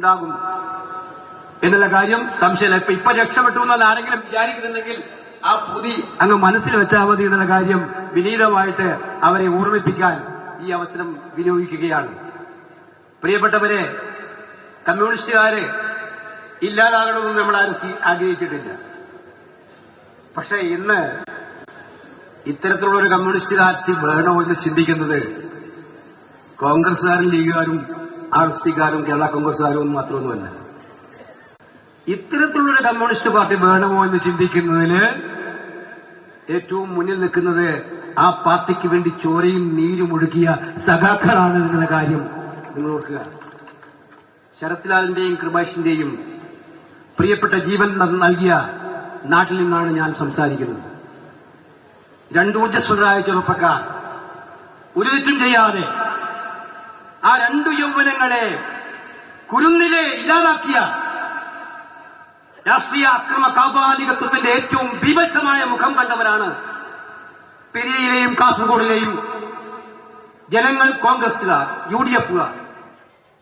ഉണ്ടാകും എന്നുള്ള കാര്യം സംശയമില്ല. ഇപ്പൊ രക്ഷപ്പെട്ടു എന്നാൽ ആരെങ്കിലും വിചാരിക്കുന്നുണ്ടെങ്കിൽ ആ പൂതി അങ്ങ് മനസ്സിൽ വെച്ചാൽ മതി എന്നുള്ള കാര്യം വിനീതമായിട്ട് അവരെ ഓർമ്മിപ്പിക്കാൻ ഈ അവസരം വിനിയോഗിക്കുകയാണ്. പ്രിയപ്പെട്ടവരെ, കമ്മ്യൂണിസ്റ്റുകാര് ഇല്ലാതാകണമെന്ന് നമ്മൾ ആരും ആഗ്രഹിച്ചിട്ടില്ല. പക്ഷെ ഇന്ന് ഇത്തരത്തിലുള്ള ഒരു കമ്മ്യൂണിസ്റ്റ് രാഷ്ട്രീയം വേണോ എന്ന് ചിന്തിക്കുന്നത് കോൺഗ്രസുകാരും ലീഗുകാരും ആർഎസ്പിക്കാരും കേരള കോൺഗ്രസുകാരും മാത്രമൊന്നുമല്ല. ഇത്തരത്തിലുള്ളൊരു കമ്മ്യൂണിസ്റ്റ് പാർട്ടി വേണമോ എന്ന് ചിന്തിക്കുന്നതിന് ഏറ്റവും മുന്നിൽ നിൽക്കുന്നത് ആ പാർട്ടിക്ക് വേണ്ടി ചോരയും നീരും ഒഴുകിയ സഖാക്കളാണ് എന്നുള്ള കാര്യം നിങ്ങൾ ഓർക്കുക. ശരത് ലാലിന്റെയും കൃപാഷിന്റെയും പ്രിയപ്പെട്ട ജീവൻ നൽകിയ നാട്ടിൽ നിന്നാണ് ഞാൻ സംസാരിക്കുന്നത്. രണ്ടു ഊർജ്ജസ്വലരായ ചെറുപ്പക്കാർ ഒരു തെറ്റും ചെയ്യാതെ ആ രണ്ടു യൗവനങ്ങളെ കുരുന്നിലെ ഇല്ലാതാക്കിയ രാഷ്ട്രീയ അക്രമ കാപാലികത്വത്തിന്റെ ഏറ്റവും ബീഭത്സമായ മുഖം കണ്ടവരാണ് പെരിയയിലെയും കാസർഗോഡിലെയും ജനങ്ങൾ, കോൺഗ്രസുകാർ, UDF